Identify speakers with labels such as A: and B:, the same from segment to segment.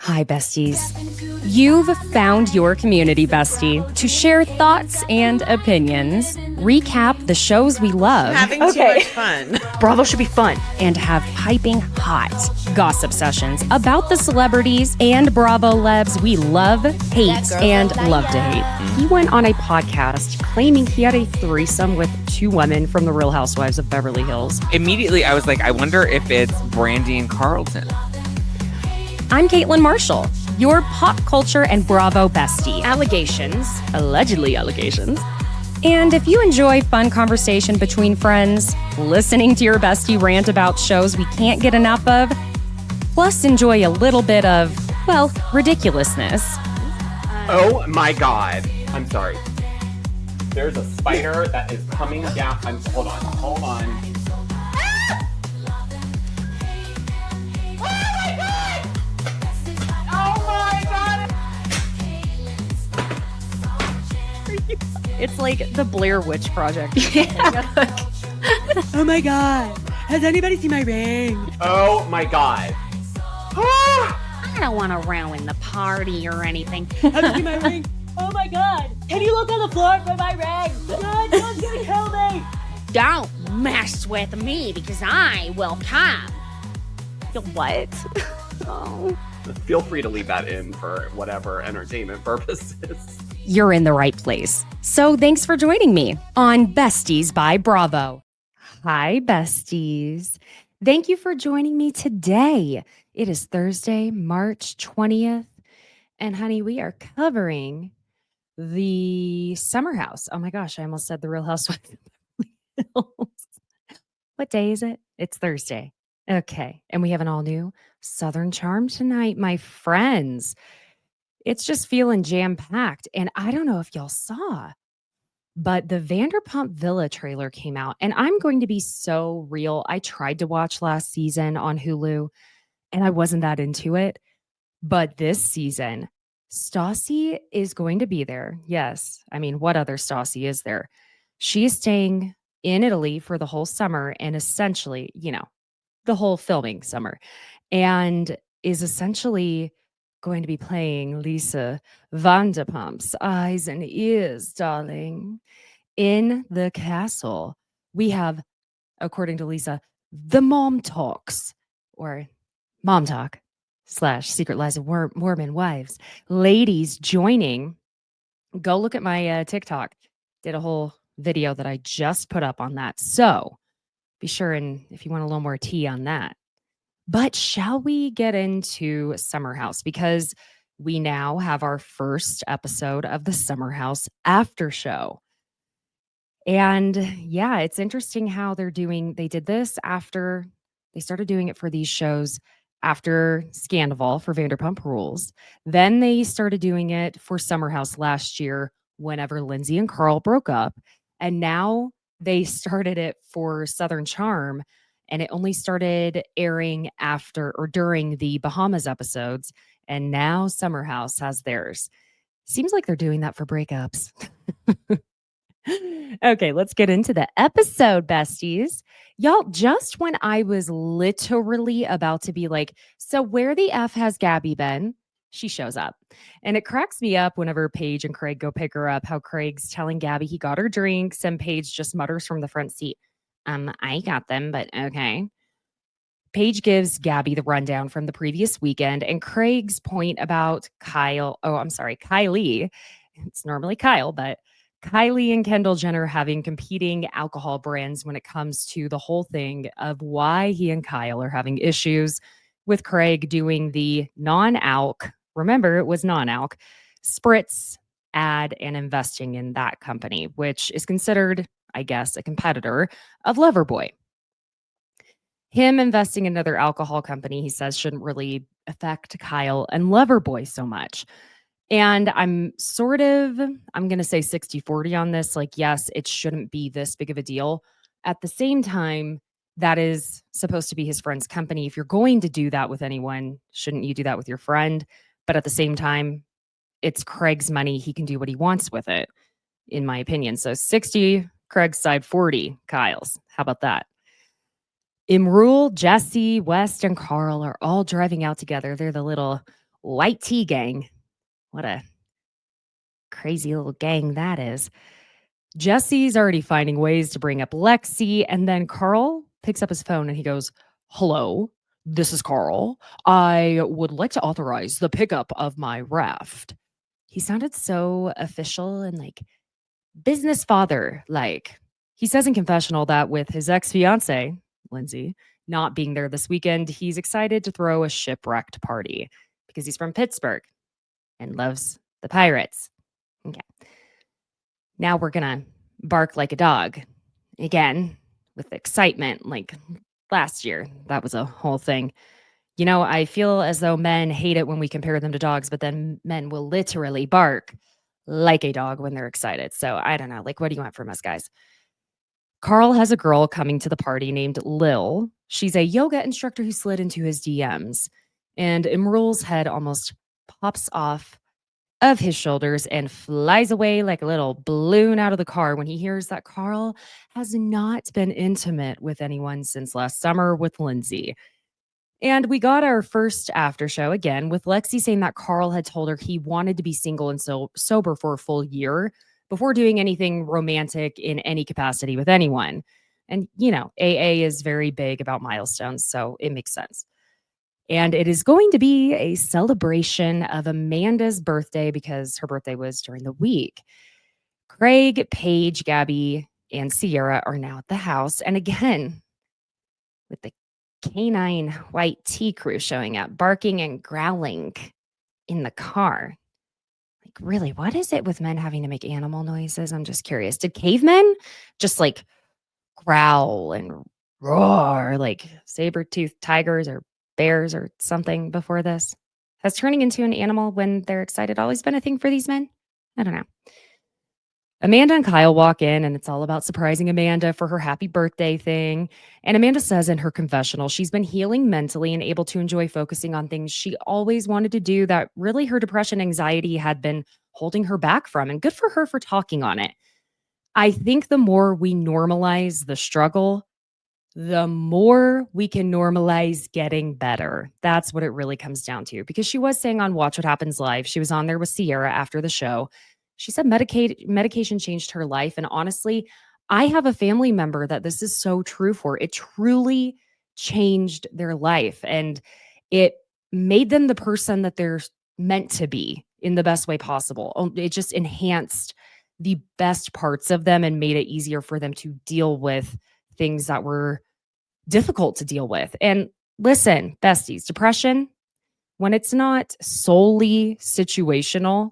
A: Hi, besties. You've found your community bestie to share thoughts and opinions, recap the shows we love.
B: Having too much fun.
A: Bravo should be fun. And have piping hot gossip sessions about the celebrities and Bravo lebs we love, hate, and love to hate. He went on a podcast claiming he had a threesome with two women from the Real Housewives of Beverly Hills.
C: Immediately, I was like, I wonder if it's Brandy and Carlton.
A: I'm Caitlin Marshall, your pop culture and Bravo bestie. Allegedly allegations. And if you enjoy fun conversation between friends, listening to your bestie rant about shows we can't get enough of, plus enjoy a little bit of, well, ridiculousness.
D: Oh my God. I'm sorry. There's a spider that is coming down. Hold on.
A: It's like the Blair Witch Project.
B: Oh my God. Has anybody seen my ring?
D: Oh my God.
E: I don't want to ruin the party or anything.
B: Have you seen my ring? Oh my God. Can you look on the floor for my ring? God, no one's gonna kill me.
E: Don't mess with me because I will come.
A: What? Oh.
D: Feel free to leave that in for whatever entertainment purposes.
A: You're in the right place. So thanks for joining me on Besties by Bravo. Hi, besties. Thank you for joining me today. It is Thursday, March 20th. And honey, we are covering the Summer House. Oh my gosh, I almost said the Real Housewives of Beverly Hills. What day is it? It's Thursday. Okay. And we have an all new Southern Charm tonight, my friends. It's just feeling jam-packed. And I don't know if y'all saw, but the Vanderpump Villa trailer came out. And I'm going to be so real. I tried to watch last season on Hulu, and I wasn't that into it. But this season, Stassi is going to be there. Yes. I mean, what other Stassi is there? She is staying in Italy for the whole summer and essentially, the whole filming summer. And is essentially going to be playing Lisa Vanderpump's eyes and ears, darling. In the castle, we have, according to Lisa, the mom talks, or mom talk / Secret Lives of Mormon Wives. Ladies joining. Go look at my TikTok. Did a whole video that I just put up on that. So be sure, and if you want a little more tea on that. But shall we get into Summer House? Because we now have our first episode of the Summer House after show. And yeah, it's interesting how they did this after they started doing it for these shows after Scandival for Vanderpump Rules. Then they started doing it for Summer House last year whenever Lindsay and Carl broke up. And now they started it for Southern Charm. And it only started airing after or during the Bahamas episodes. And now Summer House has theirs. Seems like they're doing that for breakups. Okay, let's get into the episode, besties. Y'all, just when I was literally about to be like, so where the F has Gabby been? She shows up. And it cracks me up whenever Paige and Craig go pick her up, how Craig's telling Gabby he got her drinks and Paige just mutters from the front seat, I got them, but okay. Paige gives Gabby the rundown from the previous weekend, and Craig's point about Kylie. It's normally Kyle, but Kylie and Kendall Jenner having competing alcohol brands when it comes to the whole thing of why he and Kyle are having issues with Craig doing the non-alc. Remember, it was non-alc spritz ad and investing in that company, which is considered, I guess, a competitor of Loverboy. Him investing in another alcohol company, he says, shouldn't really affect Kyle and Loverboy so much. And I'm going to say 60-40 on this. Like, yes, it shouldn't be this big of a deal. At the same time, that is supposed to be his friend's company. If you're going to do that with anyone, shouldn't you do that with your friend? But at the same time, it's Craig's money. He can do what he wants with it, in my opinion. So 60 Craig's side, 40 Kyle's. How about that? Imrul, Jesse, West, and Carl are all driving out together. They're the little white tea gang. What a crazy little gang that is. Jesse's already finding ways to bring up Lexi, and then Carl picks up his phone and he goes, "Hello, this is Carl. I would like to authorize the pickup of my raft." He sounded so official and like business father like. He says in confessional that with his ex-fiance, Lindsay, not being there this weekend, he's excited to throw a shipwrecked party because he's from Pittsburgh and loves the Pirates. Okay. Now we're going to bark like a dog again with excitement like last year. That was a whole thing. You know, I feel as though men hate it when we compare them to dogs, but then men will literally bark like a dog when they're excited. So I don't know. Like, what do you want from us, guys? Carl has a girl coming to the party named Lil. She's a yoga instructor who slid into his DMs. And Emerald's head almost pops off of his shoulders and flies away like a little balloon out of the car when he hears that Carl has not been intimate with anyone since last summer with Lindsay. And we got our first after show again with Lexi saying that Carl had told her he wanted to be single and sober for a full year before doing anything romantic in any capacity with anyone. And, you know, AA is very big about milestones, so it makes sense. And it is going to be a celebration of Amanda's birthday because her birthday was during the week. Craig, Paige, Gabby, and Sierra are now at the house. And again, with the canine white tea crew showing up, barking and growling in the car. Like, really, what is it with men having to make animal noises? I'm just curious. Did cavemen just like growl and roar like saber-toothed tigers or bears or something before this? Has turning into an animal when they're excited always been a thing for these men? I don't know. Amanda and Kyle walk in, and it's all about surprising Amanda for her happy birthday thing. And Amanda says in her confessional, she's been healing mentally and able to enjoy focusing on things she always wanted to do that really her depression, anxiety had been holding her back from. And good for her for talking on it. I think the more we normalize the struggle, the more we can normalize getting better. That's what it really comes down to. Because she was saying on Watch What Happens Live, she was on there with Sierra after the show. She said medication changed her life. And honestly, I have a family member that this is so true for. It truly changed their life and it made them the person that they're meant to be in the best way possible. It just enhanced the best parts of them and made it easier for them to deal with things that were difficult to deal with. And listen, besties, depression, when it's not solely situational,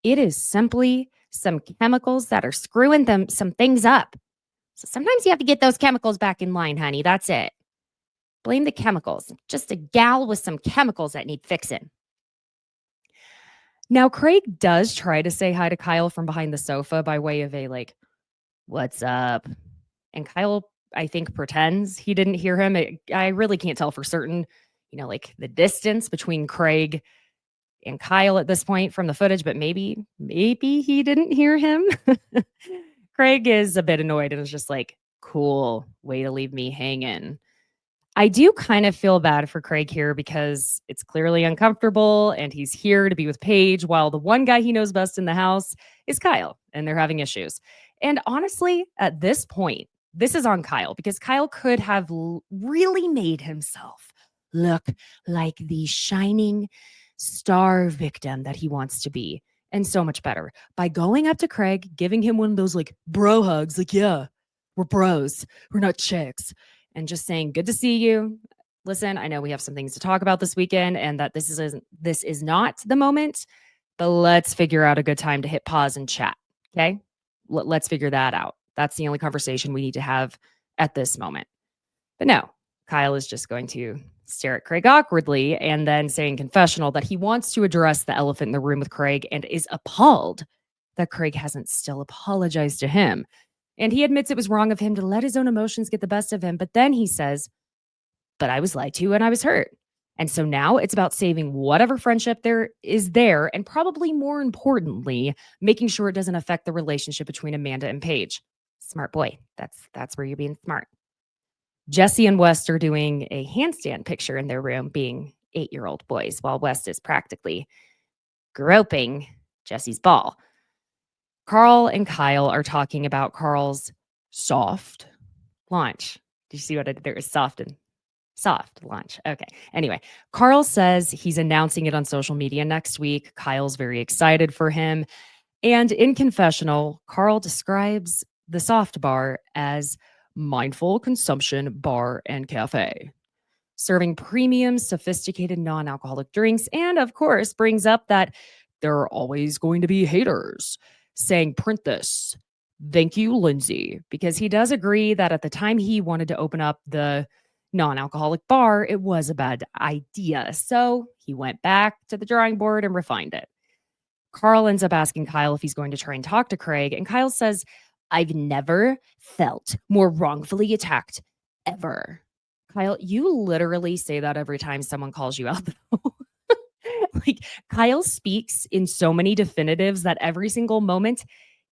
A: it is simply some chemicals that are screwing some things up. So sometimes you have to get those chemicals back in line, honey. That's it. Blame the chemicals. Just a gal with some chemicals that need fixing. Now, Craig does try to say hi to Kyle from behind the sofa by way of a like, "What's up?" And Kyle, I think, pretends he didn't hear him. I really can't tell for certain, you know, like the distance between Craig and Kyle at this point from the footage, but maybe he didn't hear him. Craig is a bit annoyed and is just like, "Cool, way to leave me hanging." I do kind of feel bad for Craig here because it's clearly uncomfortable and he's here to be with Paige while the one guy he knows best in the house is Kyle and they're having issues. And honestly, at this point, this is on Kyle because Kyle could have really made himself look like the shining star victim that he wants to be, and so much better by going up to Craig, giving him one of those like bro hugs, like, "Yeah, we're bros, we're not chicks," and just saying, "Good to see you. Listen, I know we have some things to talk about this weekend and that this is not the moment, but let's figure out a good time to hit pause and chat. Okay? Let's figure that out. That's the only conversation we need to have at this moment." But no, Kyle is just going to stare at Craig awkwardly and then say in confessional that he wants to address the elephant in the room with Craig and is appalled that Craig hasn't still apologized to him. And he admits it was wrong of him to let his own emotions get the best of him. But then he says, "But I was lied to and I was hurt. And so now it's about saving whatever friendship there is there, and probably more importantly, making sure it doesn't affect the relationship between Amanda and Paige." Smart boy. That's where you're being smart. Jesse and West are doing a handstand picture in their room, being 8-year-old boys while West is practically groping Jesse's ball. Carl and Kyle are talking about Carl's soft launch. Do you see what I did there? It's soft launch. Okay. Anyway, Carl says he's announcing it on social media next week. Kyle's very excited for him. And in confessional, Carl describes the soft bar as mindful consumption bar and cafe, serving premium, sophisticated non-alcoholic drinks, and of course brings up that there are always going to be haters, saying, print this. Thank you, Lindsay, because he does agree that at the time he wanted to open up the non-alcoholic bar, it was a bad idea. So he went back to the drawing board and refined it. Carl ends up asking Kyle if he's going to try and talk to Craig, and Kyle says, I've never felt more wrongfully attacked ever. Kyle, you literally say that every time someone calls you out. Like, Kyle speaks in so many definitives that every single moment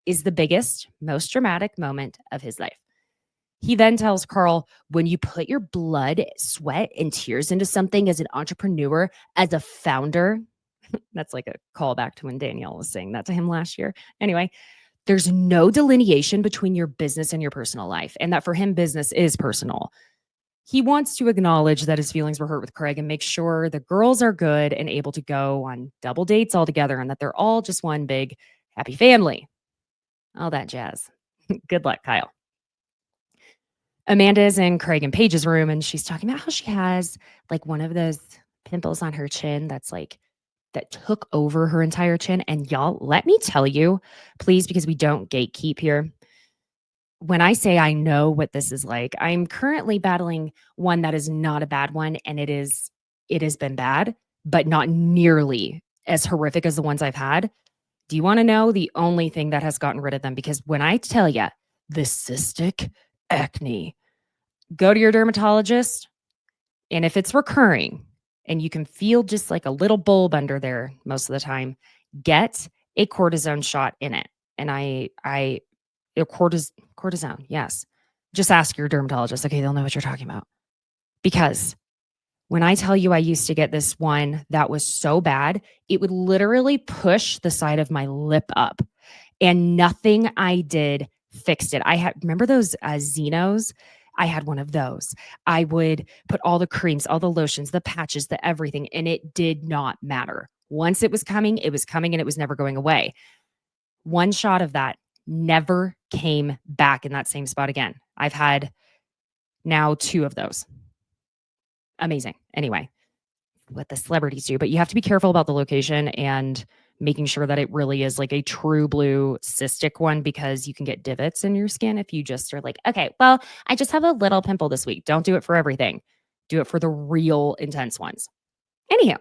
A: is the biggest, most dramatic moment of his life. He then tells Carl, when you put your blood, sweat, and tears into something as an entrepreneur, as a founder, that's like a callback to when Danielle was saying that to him last year. Anyway, there's no delineation between your business and your personal life, and that for him, business is personal. He wants to acknowledge that his feelings were hurt with Craig and make sure the girls are good and able to go on double dates all together and that they're all just one big happy family. All that jazz. Good luck, Kyle. Amanda's in Craig and Paige's room, and she's talking about how she has like one of those pimples on her chin that's like that took over her entire chin. And y'all, let me tell you, please, because we don't gatekeep here. When I say I know what this is like, I'm currently battling one that is not a bad one, and it has been bad, but not nearly as horrific as the ones I've had. Do you want to know the only thing that has gotten rid of them? Because when I tell you the cystic acne, go to your dermatologist, and if it's recurring and you can feel just like a little bulb under there most of the time, get a cortisone shot in it. And cortisone, yes. Just ask your dermatologist. Okay, they'll know what you're talking about. Because when I tell you I used to get this one that was so bad, it would literally push the side of my lip up, and nothing I did fixed it. Remember those Xenos? I had one of those. I would put all the creams, all the lotions, the patches, the everything, and it did not matter. Once it was coming, and it was never going away. One shot of that never came back in that same spot again. I've had now 2 of those. Amazing. Anyway, what the celebrities do, but you have to be careful about the location and making sure that it really is like a true blue cystic one, because you can get divots in your skin if you just are like, okay, well, I just have a little pimple this week. Don't do it for everything. Do it for the real intense ones. Anyhow,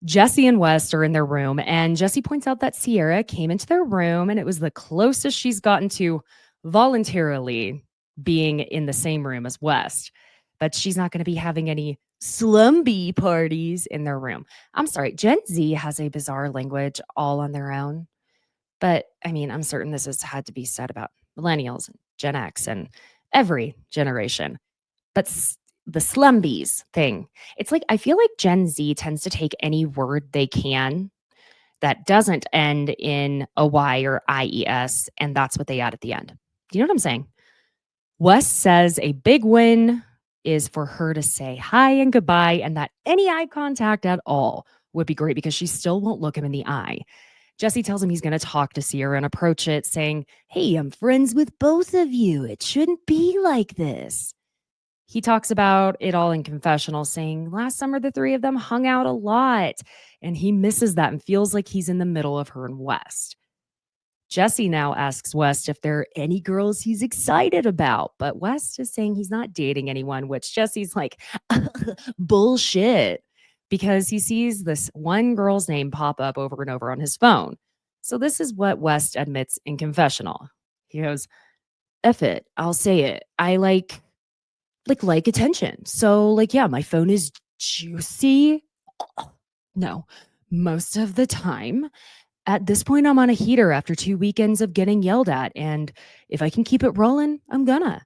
A: Jesse and West are in their room, and Jesse points out that Sierra came into their room, and it was the closest she's gotten to voluntarily being in the same room as West. But she's not going to be having any slumby parties in their room. I'm sorry, Gen Z has a bizarre language all on their own. But I mean, I'm certain this has had to be said about millennials and Gen X and every generation. But the slumbies thing, it's like, I feel like Gen Z tends to take any word they can that doesn't end in a Y or IES, and that's what they add at the end. Do you know what I'm saying? Wes says a big win is for her to say hi and goodbye, and that any eye contact at all would be great because she still won't look him in the eye. Jesse tells him he's going to talk to Sierra and approach it saying, hey, I'm friends with both of you. It shouldn't be like this. He talks about it all in confessional, saying last summer the 3 of them hung out a lot, and he misses that and feels like he's in the middle of her and West. Jesse now asks West if there are any girls he's excited about, but West is saying he's not dating anyone, which Jesse's like, bullshit, because he sees this one girl's name pop up over and over on his phone. So this is what West admits in confessional. He goes, F it, I'll say it. I like attention. So yeah, my phone is juicy. No, most of the time. At this point, I'm on a heater after 2 weekends of getting yelled at. And if I can keep it rolling, I'm gonna.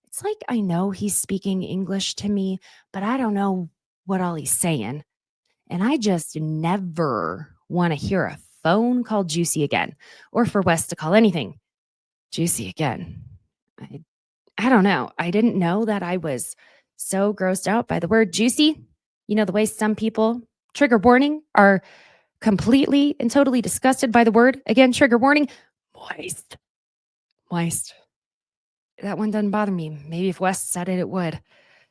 A: It's like, I know he's speaking English to me, but I don't know what all he's saying. And I just never want to hear a phone call Juicy again, or for Wes to call anything Juicy again. I don't know. I didn't know that I was so grossed out by the word juicy. You know, the way some people, trigger warning, are completely and totally disgusted by the word. Again, trigger warning, moist. Moist. That one doesn't bother me. Maybe if Wes said it, it would.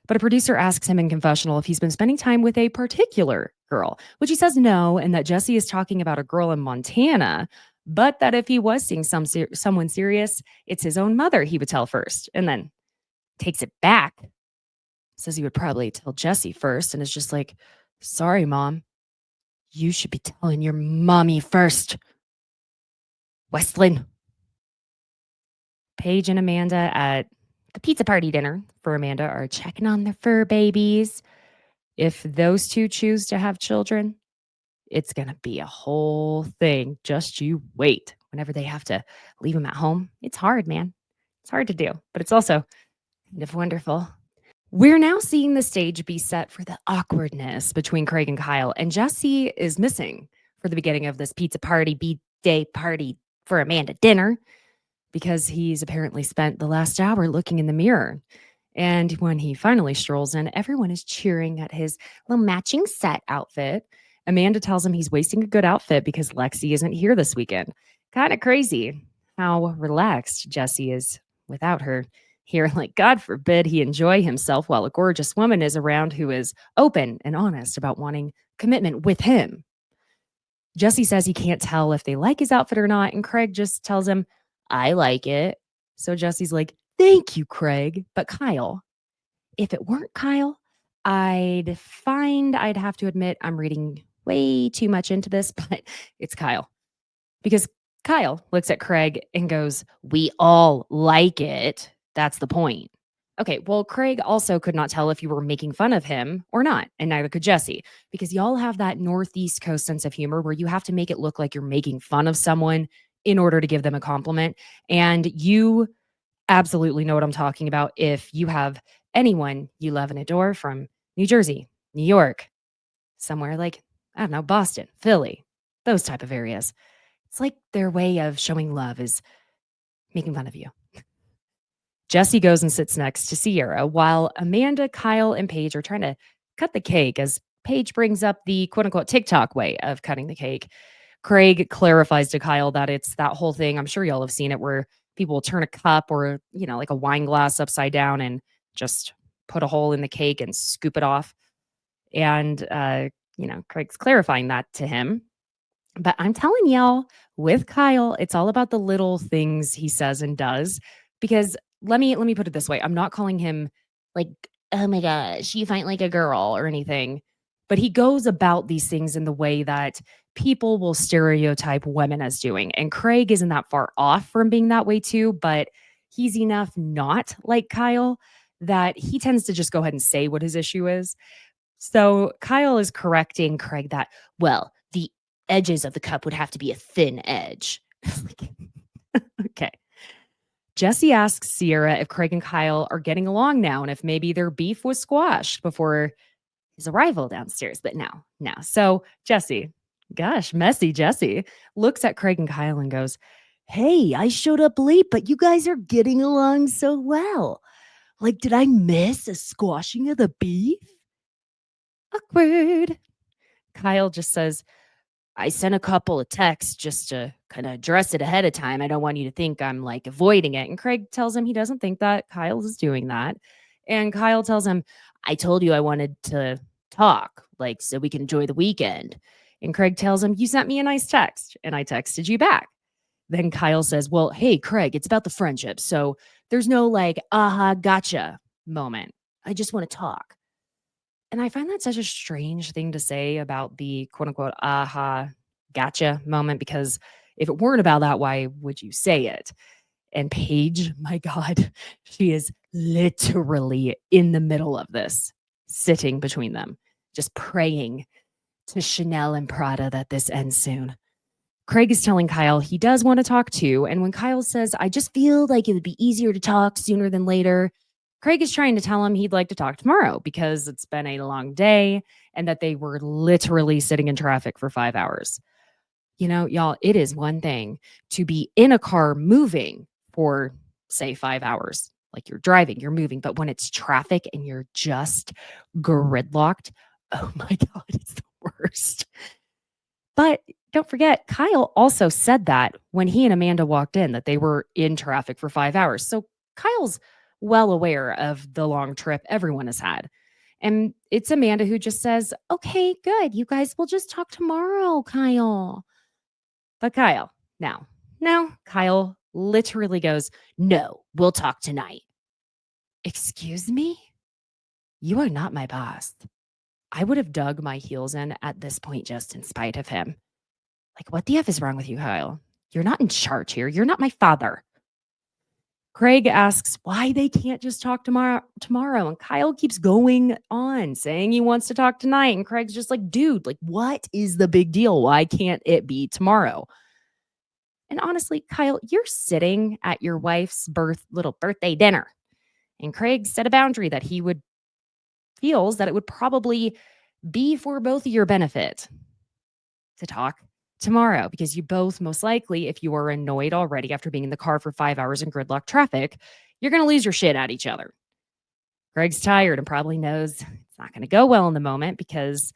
A: But a producer asks him in confessional if he's been spending time with a particular girl, which he says no, and that Jesse is talking about a girl in Montana, but that if he was seeing someone serious, it's his own mother he would tell first, and then takes it back. Says he would probably tell Jesse first, and is just like, sorry, Mom. You should be telling your mommy first. Westlin. Paige and Amanda at the pizza party dinner for Amanda are checking on their fur babies. If those two choose to have children, it's going to be a whole thing. Just you wait. Whenever they have to leave them at home, it's hard, man. It's hard to do, but it's also kind of wonderful. We're now seeing the stage be set for the awkwardness between Craig and Kyle, and Jesse is missing for the beginning of this pizza party, B-day party for Amanda dinner, because he's apparently spent the last hour looking in the mirror. And when he finally strolls in, everyone is cheering at his little matching set outfit. Amanda tells him he's wasting a good outfit because Lexi isn't here this weekend. Kind of crazy how relaxed Jesse is without her here. Like, God forbid he enjoy himself while a gorgeous woman is around who is open and honest about wanting commitment with him. Jesse says he can't tell if they like his outfit or not, and Craig just tells him, I like it. So Jesse's like, thank you, Craig. But Kyle, if it weren't Kyle, I'd have to admit I'm reading way too much into this, but it's Kyle. Because Kyle looks at Craig and goes, we all like it. That's the point. Okay, well, Craig also could not tell if you were making fun of him or not, and neither could Jesse, because y'all have that Northeast Coast sense of humor where you have to make it look like you're making fun of someone in order to give them a compliment. And you absolutely know what I'm talking about if you have anyone you love and adore from New Jersey, New York, somewhere like, I don't know, Boston, Philly, those type of areas. It's like their way of showing love is making fun of you. Jesse goes and sits next to Sierra while Amanda, Kyle, and Paige are trying to cut the cake as Paige brings up the quote unquote TikTok way of cutting the cake. Craig clarifies to Kyle that it's that whole thing. I'm sure y'all have seen it where people will turn a cup or, like a wine glass upside down and just put a hole in the cake and scoop it off. And, Craig's clarifying that to him. But I'm telling y'all, with Kyle, it's all about the little things he says and does. Because let me put it this way. I'm not calling him like, oh my gosh, you fight like a girl or anything. But he goes about these things in the way that people will stereotype women as doing. And Craig isn't that far off from being that way too, but he's enough not like Kyle that he tends to just go ahead and say what his issue is. So Kyle is correcting Craig that, well, the edges of the cup would have to be a thin edge. Okay. Jesse asks Sierra if Craig and Kyle are getting along now and if maybe their beef was squashed before his arrival downstairs. But no. So Jesse, gosh, messy Jesse, looks at Craig and Kyle and goes, hey, I showed up late, but you guys are getting along so well. Like, did I miss a squashing of the beef? Awkward. Kyle just says, I sent a couple of texts just to kind of address it ahead of time. I don't want you to think I'm like avoiding it. And Craig tells him he doesn't think that Kyle is doing that. And Kyle tells him, I told you I wanted to talk, like, so we can enjoy the weekend. And Craig tells him, you sent me a nice text and I texted you back. Then Kyle says, well, hey, Craig, it's about the friendship. So there's no like, aha, gotcha moment. I just want to talk. And I find that such a strange thing to say about the quote unquote, aha, gotcha moment, because if it weren't about that, why would you say it? And Paige, my God, she is literally in the middle of this, sitting between them, just praying to Chanel and Prada that this ends soon. Craig is telling Kyle he does want to talk too. And when Kyle says, I just feel like it would be easier to talk sooner than later, Craig is trying to tell him he'd like to talk tomorrow because it's been a long day and that they were literally sitting in traffic for 5 hours. You know, y'all, it is one thing to be in a car moving for, say, 5 hours. Like you're driving, you're moving, but when it's traffic and you're just gridlocked, oh my God, it's the worst. But don't forget, Kyle also said that when he and Amanda walked in, that they were in traffic for 5 hours. So Kyle's well aware of the long trip everyone has had. And it's Amanda who just says, okay, good. You guys will just talk tomorrow, Kyle. But Kyle, no, Kyle literally goes, no, we'll talk tonight. Excuse me? You are not my boss. I would have dug my heels in at this point just in spite of him. Like, what the F is wrong with you, Kyle? You're not in charge here. You're not my father. Craig asks why they can't just talk tomorrow. And Kyle keeps going on saying he wants to talk tonight. And Craig's just like, dude, like, what is the big deal? Why can't it be tomorrow? And honestly, Kyle, you're sitting at your wife's little birthday dinner. And Craig set a boundary that he feels that it would probably be for both of your benefit to talk tomorrow, because you both most likely, if you are annoyed already after being in the car for 5 hours in gridlock traffic, you're going to lose your shit at each other. Craig's tired and probably knows it's not going to go well in the moment because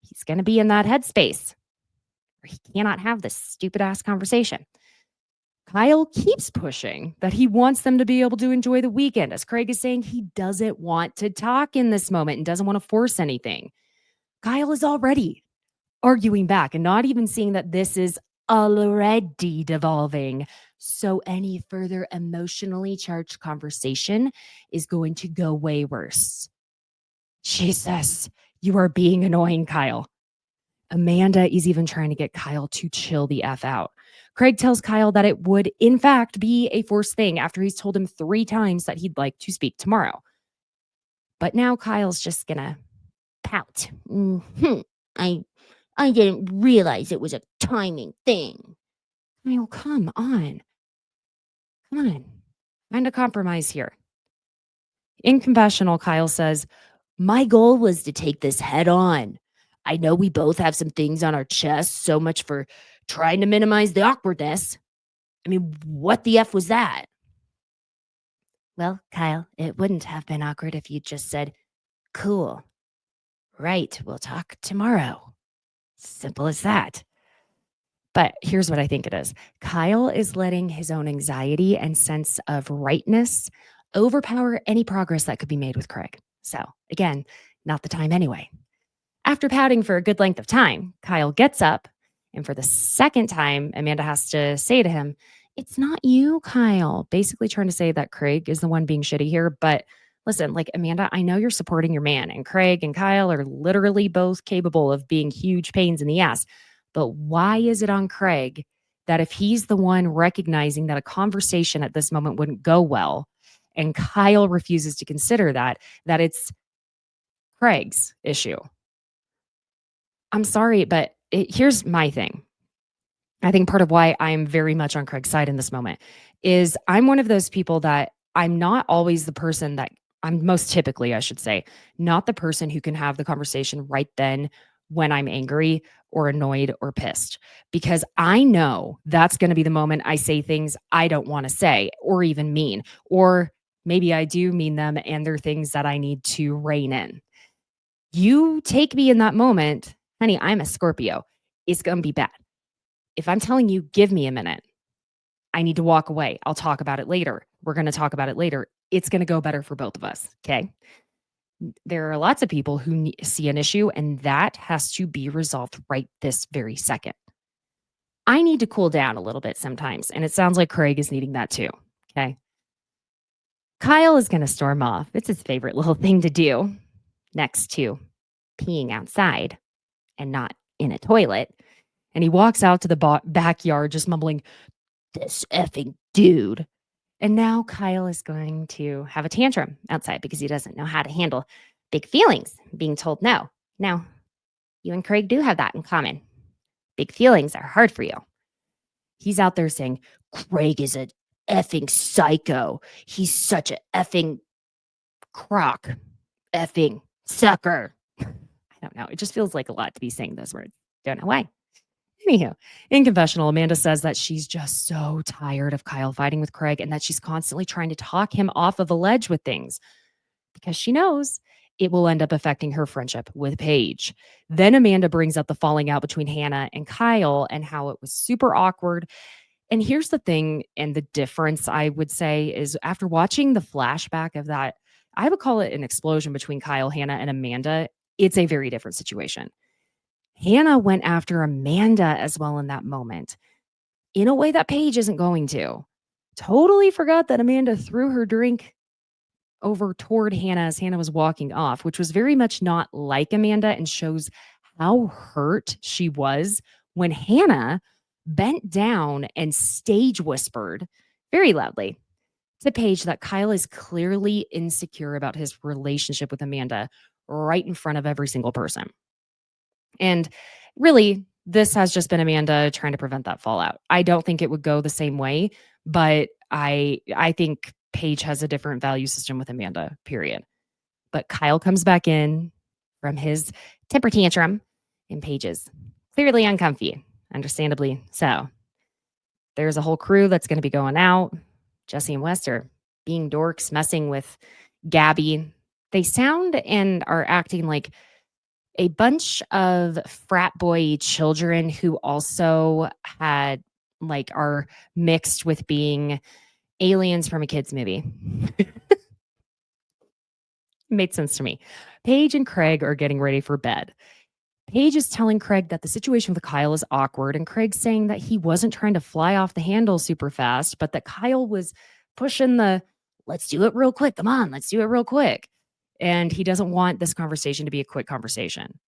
A: he's going to be in that headspace where he cannot have this stupid ass conversation. Kyle keeps pushing that he wants them to be able to enjoy the weekend, as Craig is saying he doesn't want to talk in this moment and doesn't want to force anything. Kyle is already arguing back and not even seeing that this is already devolving. So any further emotionally charged conversation is going to go way worse. Jesus, you are being annoying, Kyle. Amanda is even trying to get Kyle to chill the F out. Craig tells Kyle that it would, in fact, be a forced thing after he's told him 3 times that he'd like to speak tomorrow. But now Kyle's just gonna pout.
E: I didn't realize it was a timing thing.
A: Kyle, come on. Find a compromise here. In confessional, Kyle says, my goal was to take this head on. I know we both have some things on our chest, so much for trying to minimize the awkwardness. I mean, what the F was that? Well, Kyle, it wouldn't have been awkward if you just said, cool. Right, we'll talk tomorrow. Simple as that. But here's what I think it is. Kyle is letting his own anxiety and sense of rightness overpower any progress that could be made with Craig. So again, not the time anyway. After pouting for a good length of time, Kyle gets up, and for the second time, Amanda has to say to him, it's not you, Kyle. Basically trying to say that Craig is the one being shitty here. But listen, like, Amanda, I know you're supporting your man, and Craig and Kyle are literally both capable of being huge pains in the ass. But why is it on Craig that if he's the one recognizing that a conversation at this moment wouldn't go well, and Kyle refuses to consider that it's Craig's issue? I'm sorry, but here's my thing. I think part of why I'm very much on Craig's side in this moment is I'm one of those people that I'm not always the person that I'm most typically, I should say, not the person who can have the conversation right then when I'm angry or annoyed or pissed, because I know that's going to be the moment I say things I don't want to say or even mean, or maybe I do mean them and they're things that I need to rein in. You take me in that moment, honey, I'm a Scorpio. It's going to be bad. If I'm telling you, give me a minute, I need to walk away. I'll talk about it later. We're going to talk about it later. It's going to go better for both of us. Okay. There are lots of people who see an issue, and that has to be resolved right this very second. I need to cool down a little bit sometimes, and it sounds like Craig is needing that too. Okay. Kyle is going to storm off. It's his favorite little thing to do, next to peeing outside and not in a toilet. And he walks out to the backyard just mumbling, this effing dude. And now Kyle is going to have a tantrum outside because he doesn't know how to handle big feelings, being told no. Now, you and Craig do have that in common. Big feelings are hard for you. He's out there saying, Craig is an effing psycho. He's such an effing crock, effing, sucker. I don't know. It just feels like a lot to be saying those words. Don't know why. Anyhow, in confessional, Amanda says that she's just so tired of Kyle fighting with Craig and that she's constantly trying to talk him off of a ledge with things because she knows it will end up affecting her friendship with Paige. Then Amanda brings up the falling out between Hannah and Kyle and how it was super awkward. And here's the thing, and the difference I would say is after watching the flashback of that, I would call it an explosion between Kyle, Hannah, and Amanda. It's a very different situation. Hannah went after Amanda as well in that moment in a way that Paige isn't going to. Totally forgot that Amanda threw her drink over toward Hannah as Hannah was walking off, which was very much not like Amanda and shows how hurt she was when Hannah bent down and stage whispered very loudly to Paige that Kyle is clearly insecure about his relationship with Amanda right in front of every single person. And really, this has just been Amanda trying to prevent that fallout. I don't think it would go the same way, but I think Paige has a different value system with Amanda, period. But Kyle comes back in from his temper tantrum, and Paige is clearly uncomfy, understandably so. There's a whole crew that's going to be going out. Jesse and West are being dorks, messing with Gabby. They sound and are acting like a bunch of frat boy children who also are mixed with being aliens from a kid's movie. Made sense to me. Paige and Craig are getting ready for bed. Paige is telling Craig that the situation with Kyle is awkward, and Craig's saying that he wasn't trying to fly off the handle super fast, but that Kyle was pushing the, let's do it real quick. Come on, let's do it real quick. And he doesn't want this conversation to be a quick conversation.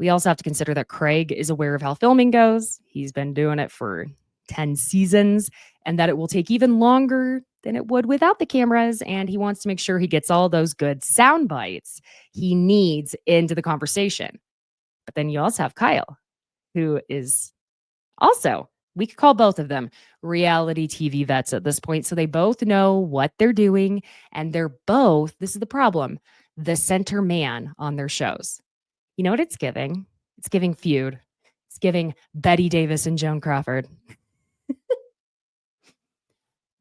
A: We also have to consider that Craig is aware of how filming goes. He's been doing it for 10 seasons, and that it will take even longer than it would without the cameras. And he wants to make sure he gets all those good sound bites he needs into the conversation. But then you also have Kyle, who is also, we could call both of them reality TV vets at this point. So they both know what they're doing. And they're both, this is the problem, the center man on their shows. You know what it's giving? It's giving feud. It's giving Betty Davis and Joan Crawford.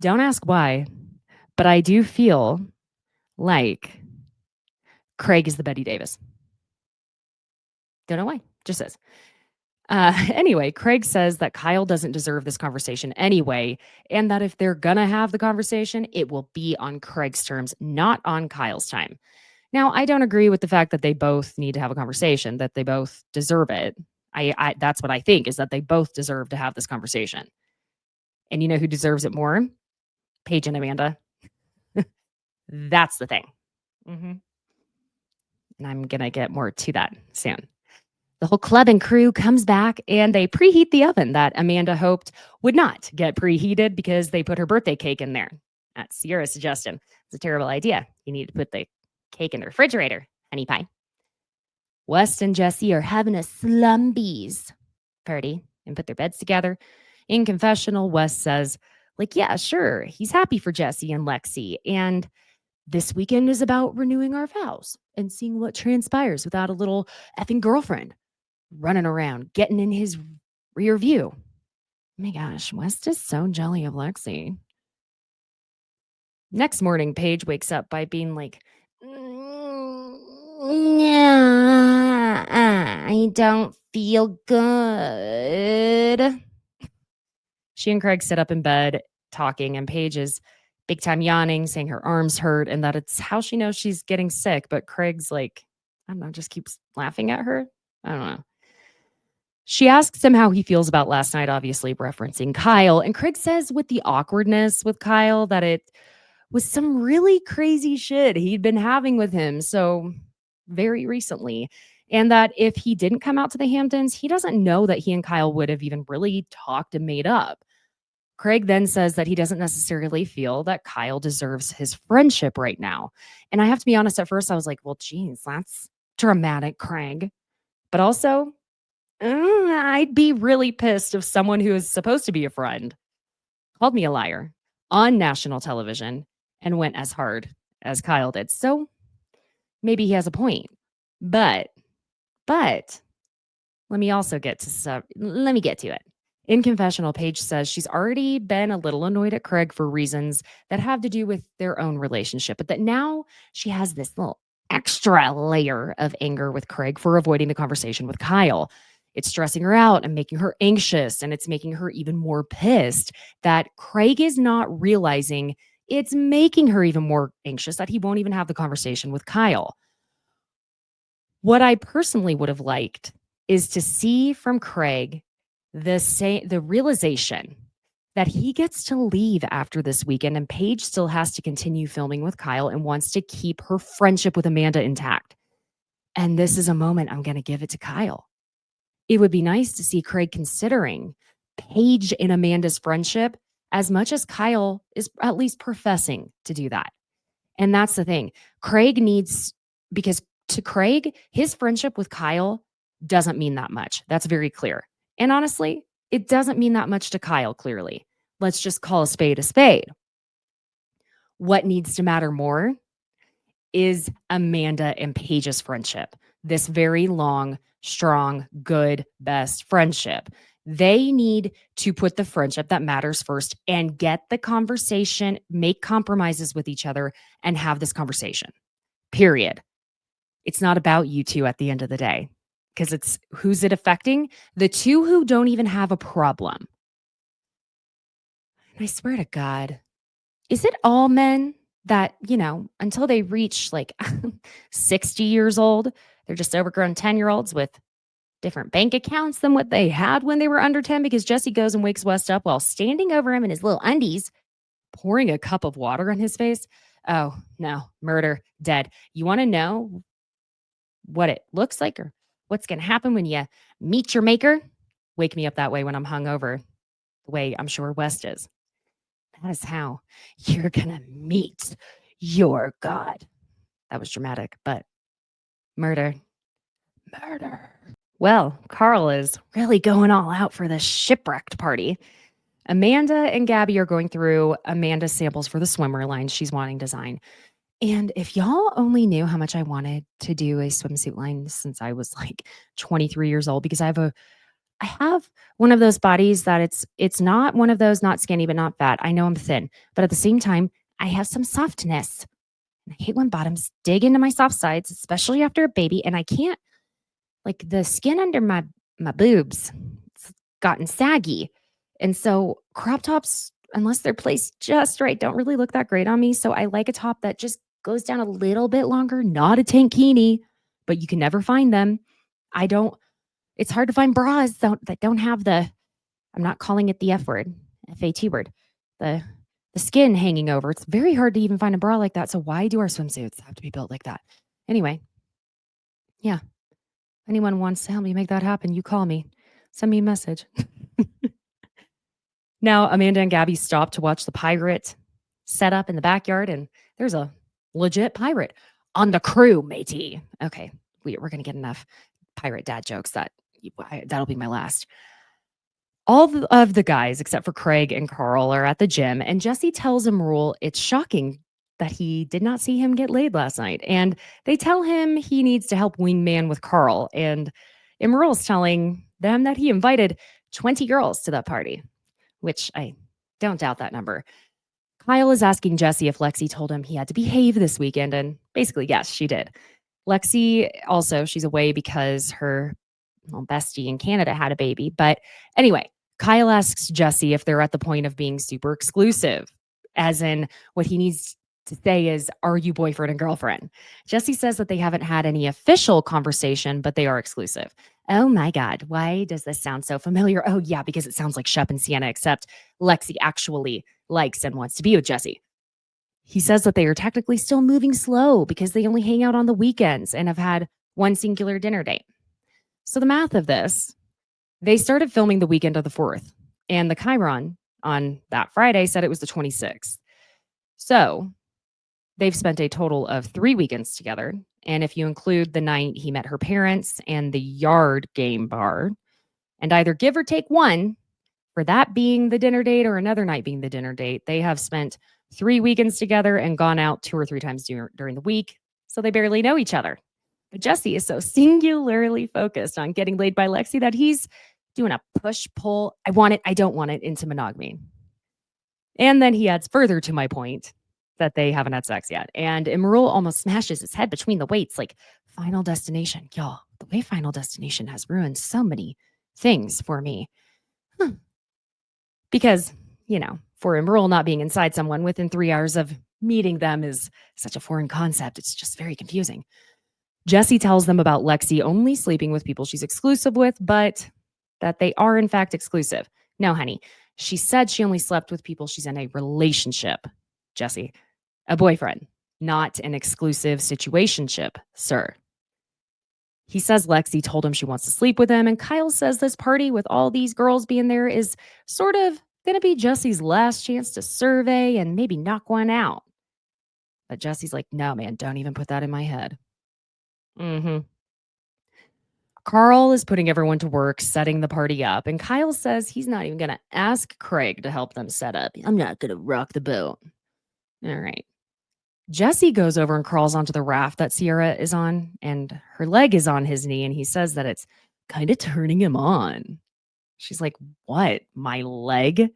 A: Don't ask why, but I do feel like Craig is the Betty Davis. Don't know why. Just says. Anyway, Craig says that Kyle doesn't deserve this conversation anyway, and that if they're going to have the conversation, it will be on Craig's terms, not on Kyle's time. Now, I don't agree with the fact that they both need to have a conversation, that they both deserve it. That's what I think, is that they both deserve to have this conversation. And you know who deserves it more? Paige and Amanda. That's the thing. And I'm going to get more to that soon. The whole club and crew comes back and they preheat the oven that Amanda hoped would not get preheated because they put her birthday cake in there. That's Sierra's suggestion. It's a terrible idea. You need to put the cake in the refrigerator, honey pie. West and Jesse are having a slumbies party and put their beds together. In confessional, West says, yeah, sure, he's happy for Jesse and Lexi. And this weekend is about renewing our vows and seeing what transpires without a little effing girlfriend running around, getting in his rear view. Oh my gosh, West is so jelly of Lexi. Next morning, Paige wakes up by being like, I don't feel good. She and Craig sit up in bed talking, and Paige is big time yawning, saying her arms hurt and that it's how she knows she's getting sick. But Craig's like, I don't know, just keeps laughing at her. I don't know. She asks him how he feels about last night, obviously referencing Kyle. And Craig says with the awkwardness with Kyle that it was some really crazy shit he'd been having with him so very recently. And that if he didn't come out to the Hamptons, he doesn't know that he and Kyle would have even really talked and made up. Craig then says that he doesn't necessarily feel that Kyle deserves his friendship right now. And I have to be honest, at first I was like, well, geez, that's dramatic, Craig. But also, I'd be really pissed if someone who is supposed to be a friend called me a liar on national television and went as hard as Kyle did. So maybe he has a point. But let me also get to it. In confessional, Paige says she's already been a little annoyed at Craig for reasons that have to do with their own relationship, but that now she has this little extra layer of anger with Craig for avoiding the conversation with Kyle. It's stressing her out and making her anxious, and it's making her even more pissed that Craig is not realizing it's making her even more anxious that he won't even have the conversation with Kyle. What I personally would have liked is to see from Craig the realization that he gets to leave after this weekend and Paige still has to continue filming with Kyle and wants to keep her friendship with Amanda intact. And this is a moment I'm going to give it to Kyle. It would be nice to see Craig considering Paige and Amanda's friendship as much as Kyle is at least professing to do that. And that's the thing. Because to Craig, his friendship with Kyle doesn't mean that much. That's very clear. And honestly, it doesn't mean that much to Kyle, clearly. Let's just call a spade a spade. What needs to matter more is Amanda and Paige's friendship. This very long, strong, good, best friendship. They need to put the friendship that matters first and get the conversation, make compromises with each other, and have this conversation. Period. It's not about you two at the end of the day. Because it's who's it affecting? The two who don't even have a problem. And I swear to God, is it all men that, until they reach like 60 years old, they're just overgrown 10-year-olds with different bank accounts than what they had when they were under 10? Because Jesse goes and wakes West up while standing over him in his little undies, pouring a cup of water on his face. Oh, no, murder, dead. You want to know what it looks like or what's going to happen when you meet your maker? Wake me up that way when I'm hungover, the way I'm sure West is. That is how you're going to meet your God. That was dramatic, but murder. Well, Carl is really going all out for this shipwrecked party. Amanda and Gabby are going through Amanda's samples for the swimwear line she's wanting to design. And if y'all only knew how much I wanted to do a swimsuit line since I was like 23 years old, because I have one of those bodies that it's not one of those, not skinny, but not fat. I know I'm thin, but at the same time, I have some softness. And I hate when bottoms dig into my soft sides, especially after a baby. And I can't, like the skin under my boobs, it's gotten saggy. And so crop tops, unless they're placed just right, don't really look that great on me. So I like a top that just goes down a little bit longer, not a tankini, but you can never find them. It's hard to find bras that don't have I'm not calling it the F word, FAT word, the skin hanging over. It's very hard to even find a bra like that. So why do our swimsuits have to be built like that? Anyway, yeah. Anyone wants to help me make that happen, you call me. Send me a message. Now, Amanda and Gabby stop to watch the pirate set up in the backyard, and there's a legit pirate on the crew, matey. Okay, we're going to get enough pirate dad jokes that'll be my last. All of the guys, except for Craig and Carl, are at the gym, and Jesse tells Emerald it's shocking that he did not see him get laid last night. And they tell him he needs to help wingman with Carl. And Emerald's telling them that he invited 20 girls to that party, which I don't doubt that number. Kyle is asking Jesse if Lexi told him he had to behave this weekend. And basically, yes, she did. Lexi also, she's away because her bestie in Canada had a baby. But anyway, Kyle asks Jesse if they're at the point of being super exclusive, as in what he needs to say is, are you boyfriend and girlfriend? Jesse says that they haven't had any official conversation, but they are exclusive. Oh my God, why does this sound so familiar? Oh yeah, because it sounds like Shep and Sienna, except Lexi actually likes and wants to be with Jesse. He says that they are technically still moving slow because they only hang out on the weekends and have had one singular dinner date. So the math of this, they started filming the weekend of the 4th, and the Chiron on that Friday said it was the 26th. So they've spent a total of 3 weekends together. And if you include the night he met her parents and the yard game bar, and either give or take one, for that being the dinner date or another night being the dinner date, they have spent 3 weekends together and gone out 2 or 3 times during the week. so they barely know each other. But Jesse is so singularly focused on getting laid by Lexi that he's doing a push-pull, I want it, I don't want it, into monogamy. And then he adds further to my point that they haven't had sex yet. And Emerald almost smashes his head between the weights, like Final Destination. Y'all, the way Final Destination has ruined so many things for me. Because, for Emerald not being inside someone within 3 hours of meeting them is such a foreign concept. It's just very confusing. Jesse tells them about Lexi only sleeping with people she's exclusive with, but that they are in fact exclusive. No, honey. She said she only slept with people she's in a relationship, Jesse. A boyfriend, not an exclusive situationship, sir. He says Lexi told him she wants to sleep with him, and Kyle says this party with all these girls being there is sort of going to be Jesse's last chance to survey and maybe knock one out. But Jesse's like, no, man, don't even put that in my head. Carl is putting everyone to work, setting the party up, and Kyle says he's not even going to ask Craig to help them set up. I'm not going to rock the boat. All right. Jesse goes over and crawls onto the raft that Sierra is on, and her leg is on his knee, and he says that it's kind of turning him on. She's like, what? My leg?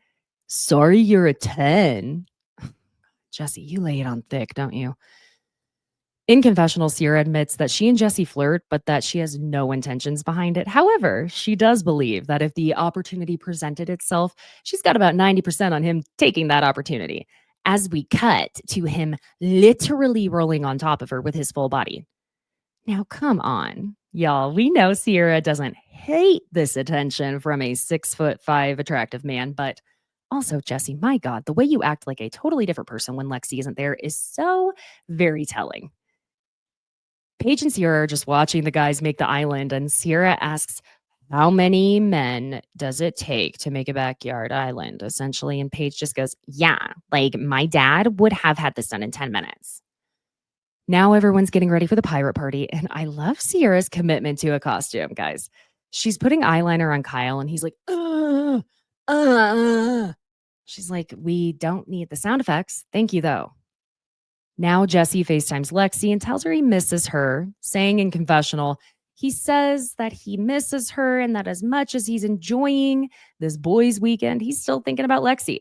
A: Sorry, you're a 10. Jesse, you lay it on thick, don't you? In confessional, Sierra admits that she and Jesse flirt, but that she has no intentions behind it. However, she does believe that if the opportunity presented itself, she's got about 90% on him taking that opportunity. As we cut to him literally rolling on top of her with his full body. Now, come on, y'all. We know Sierra doesn't hate this attention from a 6'5" attractive man, but also, Jesse, my God, the way you act like a totally different person when Lexi isn't there is so very telling. Paige and Sierra are just watching the guys make the island, and Sierra asks, how many men does it take to make a backyard island, essentially? And Paige just goes, yeah, like my dad would have had this done in 10 minutes. Now everyone's getting ready for the pirate party, and I love Sierra's commitment to a costume, guys. She's putting eyeliner on Kyle, and he's like, She's like, we don't need the sound effects. Thank you, though. Now Jesse FaceTimes Lexi and tells her he misses her, saying in confessional, he says that he misses her and that as much as he's enjoying this boys' weekend, he's still thinking about Lexi.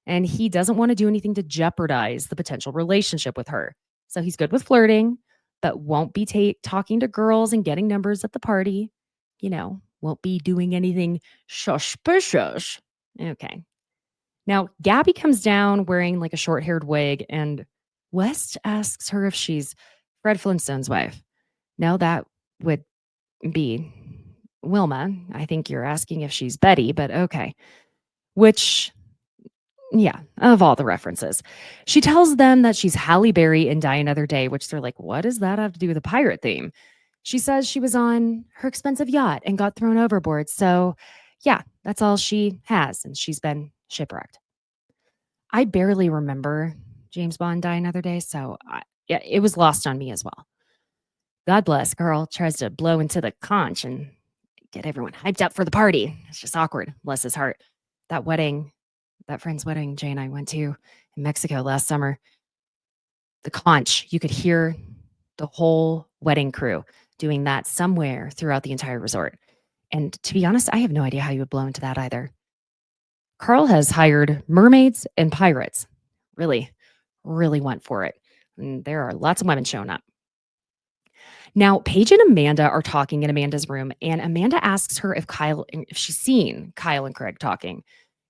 A: And he doesn't want to do anything to jeopardize the potential relationship with her. So he's good with flirting, but won't be talking to girls and getting numbers at the party. Won't be doing anything suspicious. Okay. Now, Gabby comes down wearing like a short-haired wig, and West asks her if she's Fred Flintstone's wife. No, that would be Wilma. I think you're asking if she's Betty, but okay. Which, yeah, of all the references. She tells them that she's Halle Berry in Die Another Day, which they're like, what does that have to do with a pirate theme? She says she was on her expensive yacht and got thrown overboard. So, yeah, that's all she has, and she's been shipwrecked. I barely remember James Bond Die Another Day, so yeah, it was lost on me as well. God bless, Carl tries to blow into the conch and get everyone hyped up for the party. It's just awkward. Bless his heart. That friend's wedding Jay and I went to in Mexico last summer, the conch, you could hear the whole wedding crew doing that somewhere throughout the entire resort. And to be honest, I have no idea how you would blow into that either. Carl has hired mermaids and pirates. Really, really went for it. And there are lots of women showing up. Now, Paige and Amanda are talking in Amanda's room, and Amanda asks her if she's seen Kyle and Craig talking.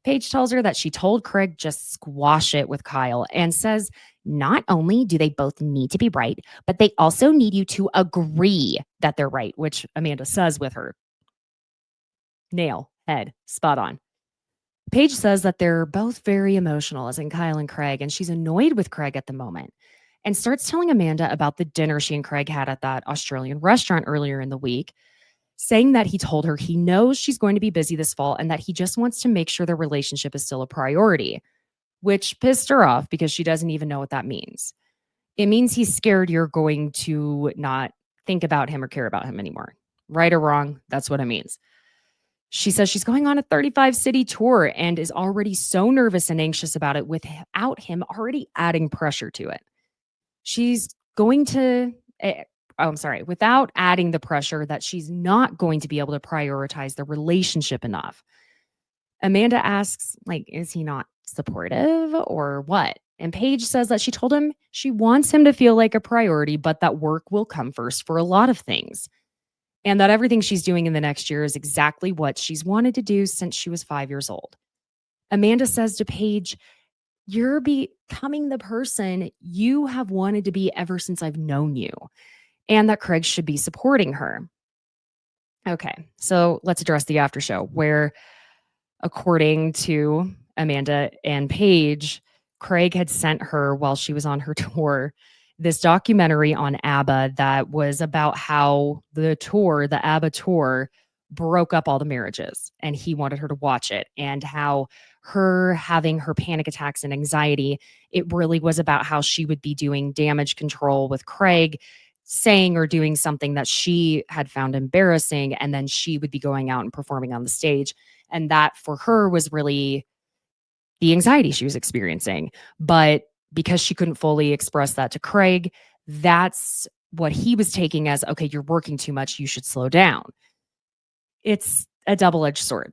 A: Paige tells her that she told Craig just squash it with Kyle and says, not only do they both need to be right, but they also need you to agree that they're right, which Amanda says with her. Nail, head, spot on. Paige says that they're both very emotional, as in Kyle and Craig, and she's annoyed with Craig at the moment, and starts telling Amanda about the dinner she and Craig had at that Australian restaurant earlier in the week, saying that he told her he knows she's going to be busy this fall and that he just wants to make sure their relationship is still a priority, which pissed her off because she doesn't even know what that means. It means he's scared you're going to not think about him or care about him anymore. Right or wrong, that's what it means. She says she's going on a 35-city tour and is already so nervous and anxious about it without him already adding pressure to it. She's going to I'm sorry, without adding the pressure that she's not going to be able to prioritize the relationship enough. Amanda asks, like, is he not supportive or what? And Paige says that she told him she wants him to feel like a priority, but that work will come first for a lot of things. And that everything she's doing in the next year is exactly what she's wanted to do since she was 5 years old. Amanda says to Paige, you're becoming the person you have wanted to be ever since I've known you, and that Craig should be supporting her. Okay, so let's address the after show, where, according to Amanda and Paige, Craig had sent her while she was on her tour this documentary on ABBA that was about how the ABBA tour, broke up all the marriages, and he wanted her to watch it, and how her having her panic attacks and anxiety, it really was about how she would be doing damage control with Craig, saying or doing something that she had found embarrassing, and then she would be going out and performing on the stage. And that for her was really the anxiety she was experiencing. But because she couldn't fully express that to Craig, that's what he was taking as, okay, you're working too much, you should slow down. It's a double-edged sword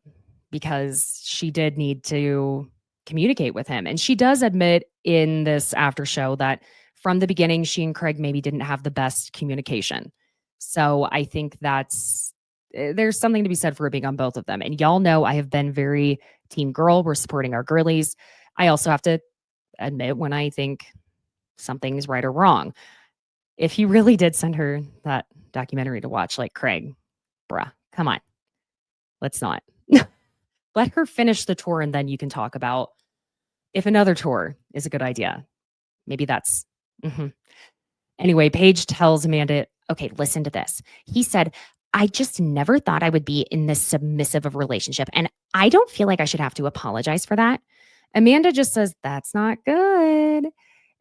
A: because she did need to communicate with him. And she does admit in this after show that from the beginning, she and Craig maybe didn't have the best communication. So I think there's something to be said for it being on both of them. And y'all know I have been very team girl. We're supporting our girlies. I also have to admit when I think something's right or wrong. If he really did send her that documentary to watch, like, Craig, bruh, come on. Let's not. Let her finish the tour, and then you can talk about if another tour is a good idea. Maybe that's... Anyway, Paige tells Amanda, okay, listen to this. He said, I just never thought I would be in this submissive of relationship, and I don't feel like I should have to apologize for that. Amanda just says, that's not good.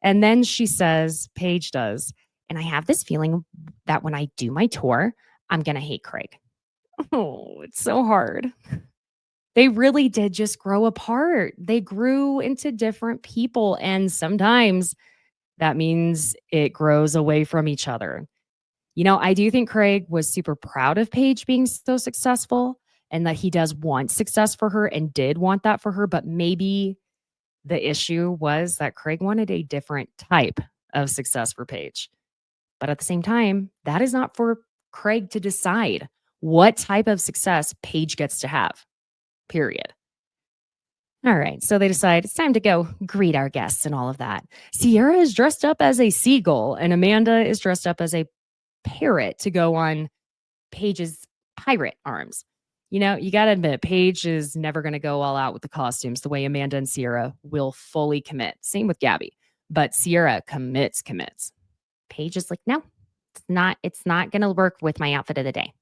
A: And then she says, Paige does, and I have this feeling that when I do my tour, I'm going to hate Craig. Oh, it's so hard. They really did just grow apart. They grew into different people, and sometimes that means it grows away from each other. You know, I do think Craig was super proud of Paige being so successful, and that he does want success for her and did want that for her. But maybe the issue was that Craig wanted a different type of success for Paige. But at the same time, that is not for Craig to decide what type of success Paige gets to have, period. All right, so they decide it's time to go greet our guests and all of that. Sierra is dressed up as a seagull, and Amanda is dressed up as a parrot to go on Paige's pirate arms. You know, you got to admit, Paige is never going to go all out with the costumes the way Amanda and Sierra will fully commit. Same with Gabby. But Sierra commits. Paige is like, no, it's not going to work with my outfit of the day.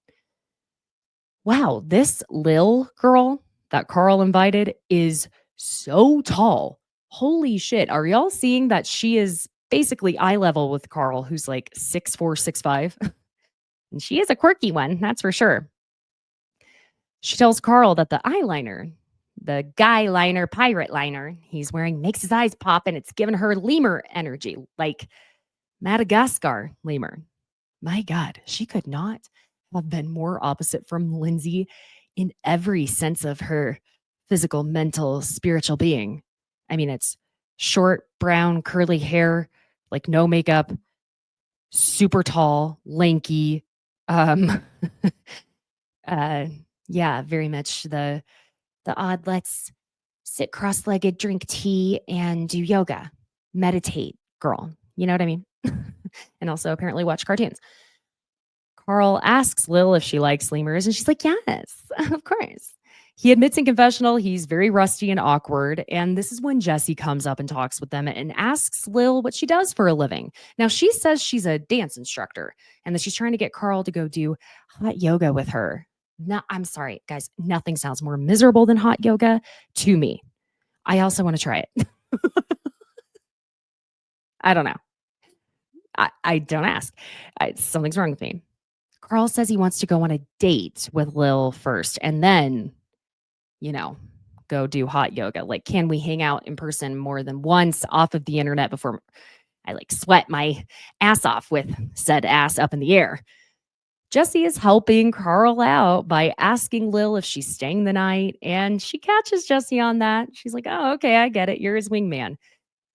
A: Wow, this Lil girl that Carl invited is so tall. Holy shit. Are y'all seeing that she is basically eye level with Carl, who's like 6'4", 6'5"? And she is a quirky one, that's for sure. She tells Carl that the eyeliner, the guy liner, pirate liner he's wearing makes his eyes pop, and it's giving her lemur energy, like Madagascar lemur. My God, she could not have been more opposite from Lindsay in every sense of her physical, mental, spiritual being. I mean, it's short, brown, curly hair, like no makeup, super tall, lanky. Yeah, very much the odd, let's sit cross-legged, drink tea, and do yoga, meditate girl. You know what I mean? And also apparently watch cartoons. Carl asks Lil if she likes lemurs, and she's like, yes, of course. He admits in confessional he's very rusty and awkward, and this is when Jessie comes up and talks with them and asks Lil what she does for a living. Now, she says she's a dance instructor and that she's trying to get Carl to go do hot yoga with her. No, I'm sorry, guys. Nothing sounds more miserable than hot yoga to me. I also want to try it. I don't know. I don't ask. Something's wrong with me. Carl says he wants to go on a date with Lil first and then, you know, go do hot yoga. Like, can we hang out in person more than once off of the internet before? I like sweat my ass off with said ass up in the air. Jesse is helping Carl out by asking Lil if she's staying the night, and she catches Jesse on that. She's like, oh, okay, I get it. You're his wingman.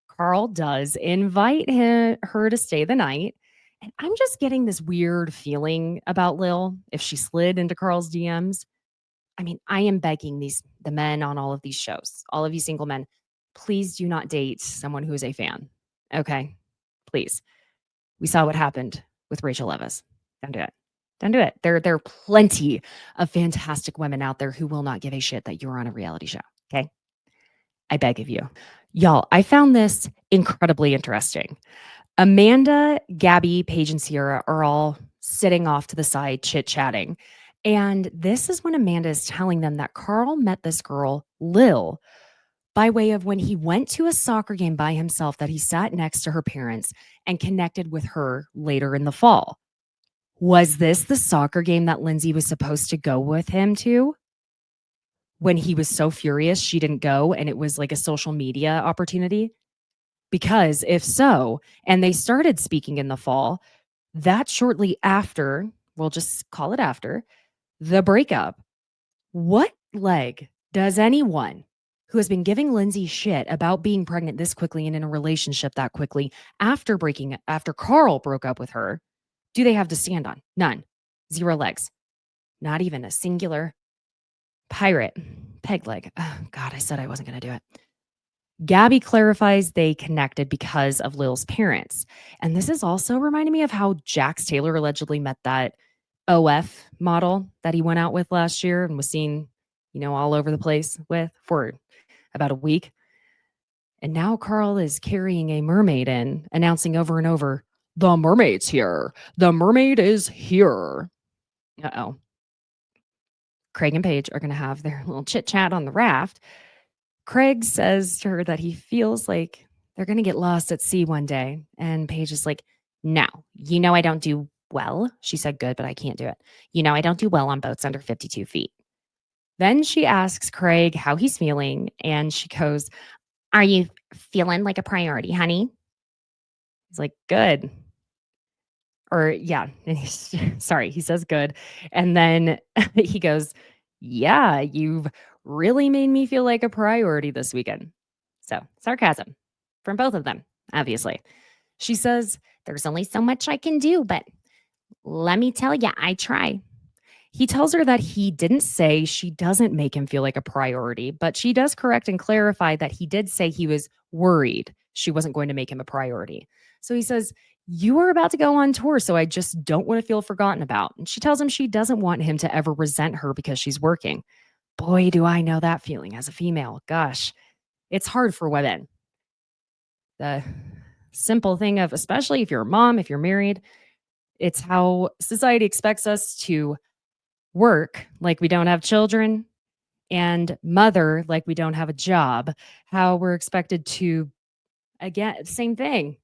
A: Carl does invite her to stay the night. And I'm just getting this weird feeling about Lil if she slid into Carl's DMs. I mean, I am begging the men on all of these shows, all of you single men, please do not date someone who is a fan. Okay? Please. We saw what happened with Rachel Leviss. Don't do it. Don't do it. There are plenty of fantastic women out there who will not give a shit that you're on a reality show. Okay? I beg of you. Y'all, I found this incredibly interesting. Amanda, Gabby, Paige, and Sierra are all sitting off to the side, chit-chatting. And this is when Amanda is telling them that Carl met this girl, Lil, by way of when he went to a soccer game by himself that he sat next to her parents and connected with her later in the fall. Was this the soccer game that Lindsay was supposed to go with him to? When he was so furious she didn't go and it was like a social media opportunity? Because if so, and they started speaking in the fall, that shortly after, we'll just call it after, the breakup, what leg does anyone who has been giving Lindsay shit about being pregnant this quickly and in a relationship that quickly after Carl broke up with her, do they have to stand on? None. 0 legs. Not even a singular pirate peg leg. Oh, God, I said I wasn't going to do it. Gabby clarifies they connected because of Lil's parents. And this is also reminding me of how Jax Taylor allegedly met that OF model that he went out with last year and was seen, all over the place with for about a week. And now Carl is carrying a mermaid in, announcing over and over, the mermaid's here. The mermaid is here. Uh-oh. Craig and Paige are going to have their little chit chat on the raft. Craig says to her that he feels like they're going to get lost at sea one day. And Paige is like, no, I don't do well. She said good, but I can't do it. I don't do well on boats under 52 feet. Then she asks Craig how he's feeling. And she goes, are you feeling like a priority, honey? He's like, good. Or yeah, sorry, he says good. And then he goes, yeah, you've really made me feel like a priority this weekend. So sarcasm from both of them, obviously. She says, there's only so much I can do, but let me tell you, I try. He tells her that he didn't say she doesn't make him feel like a priority, but she does correct and clarify that he did say he was worried she wasn't going to make him a priority. So he says, you are about to go on tour, so I just don't want to feel forgotten about. And she tells him she doesn't want him to ever resent her because she's working. Boy, do I know that feeling as a female. Gosh, it's hard for women. The simple thing of, especially if you're a mom, if you're married, it's how society expects us to work like we don't have children and mother like we don't have a job. How we're expected to, again, same thing,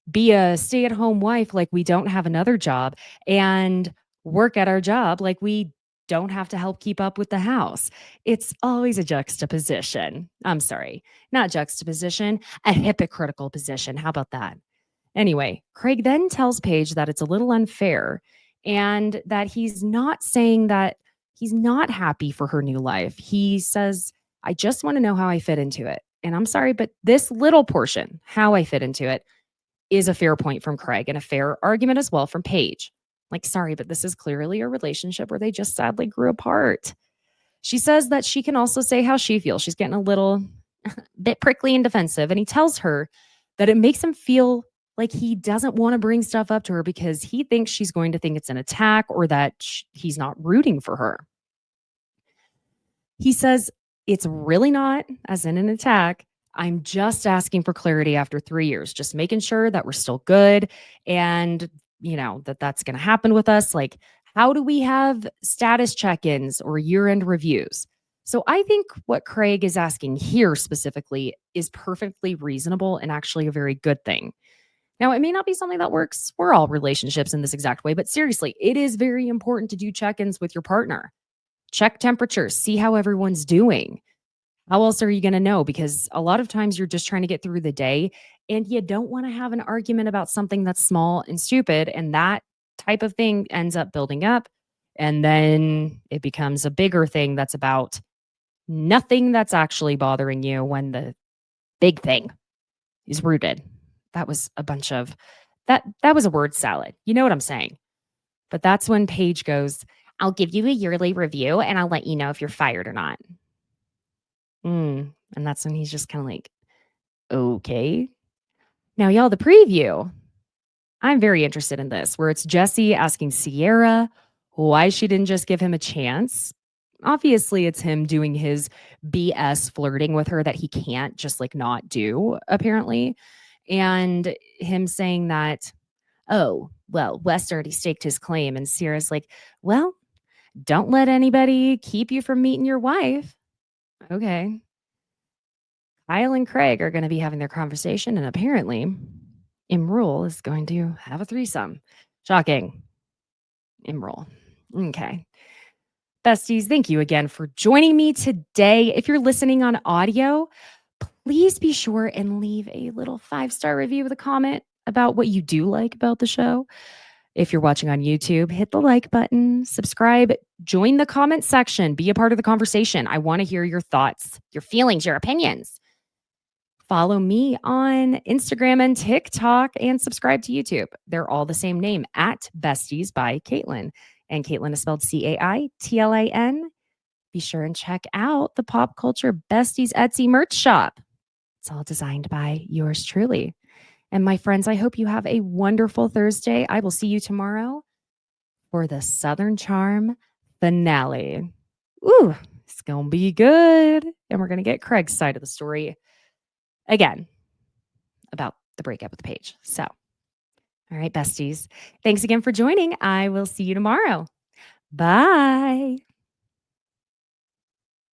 A: be a stay-at-home wife like we don't have another job and work at our job like we don't have to help keep up with the house. It's always a juxtaposition. I'm sorry, not juxtaposition, a hypocritical position. How about that? Anyway, Craig then tells Paige that it's a little unfair and that he's not saying that he's not happy for her new life. He says, I just want to know how I fit into it. And I'm sorry, but this little portion, how I fit into it, is a fair point from Craig and a fair argument as well from Paige. Like, sorry, but this is clearly a relationship where they just sadly grew apart. She says that she can also say how she feels. She's getting a little bit prickly and defensive. And he tells her that it makes him feel like he doesn't want to bring stuff up to her because he thinks she's going to think it's an attack or that he's not rooting for her. He says it's really not, as in an attack. I'm just asking for clarity after 3 years, just making sure that we're still good and, that's going to happen with us. Like, how do we have status check-ins or year-end reviews? So I think what Craig is asking here specifically is perfectly reasonable and actually a very good thing. Now, it may not be something that works for all relationships in this exact way, but seriously, it is very important to do check-ins with your partner. Check temperatures, see how everyone's doing. How else are you going to know? Because a lot of times you're just trying to get through the day and you don't want to have an argument about something that's small and stupid. And that type of thing ends up building up. And then it becomes a bigger thing that's about nothing that's actually bothering you when the big thing is rooted. That was a bunch of that was a word salad. You know what I'm saying? But that's when Paige goes, I'll give you a yearly review and I'll let you know if you're fired or not. And that's when he's just kind of like, okay. Now, y'all, the preview. I'm very interested in this, where it's Jesse asking Sierra why she didn't just give him a chance. Obviously, it's him doing his BS flirting with her that he can't just like not do, apparently. And him saying that, oh, well, West already staked his claim. And Sierra's like, well, don't let anybody keep you from meeting your wife. Okay. Kyle and Craig are going to be having their conversation, and apparently, Imrul is going to have a threesome. Shocking. Imrul. Okay. Besties, thank you again for joining me today. If you're listening on audio, please be sure and leave a little 5-star review with a comment about what you do like about the show. If you're watching on YouTube, hit the like button, subscribe, join the comment section, be a part of the conversation. I want to hear your thoughts, your feelings, your opinions. Follow me on Instagram and TikTok and subscribe to YouTube. They're all the same name, at Besties by Caitlin. And Caitlin is spelled Caitlin. Be sure and check out the Pop Culture Besties Etsy merch shop. It's all designed by yours truly. And my friends, I hope you have a wonderful Thursday. I will see you tomorrow for the Southern Charm finale. Ooh, it's going to be good. And we're going to get Craig's side of the story again about the breakup with Paige. So, all right, besties. Thanks again for joining. I will see you tomorrow. Bye.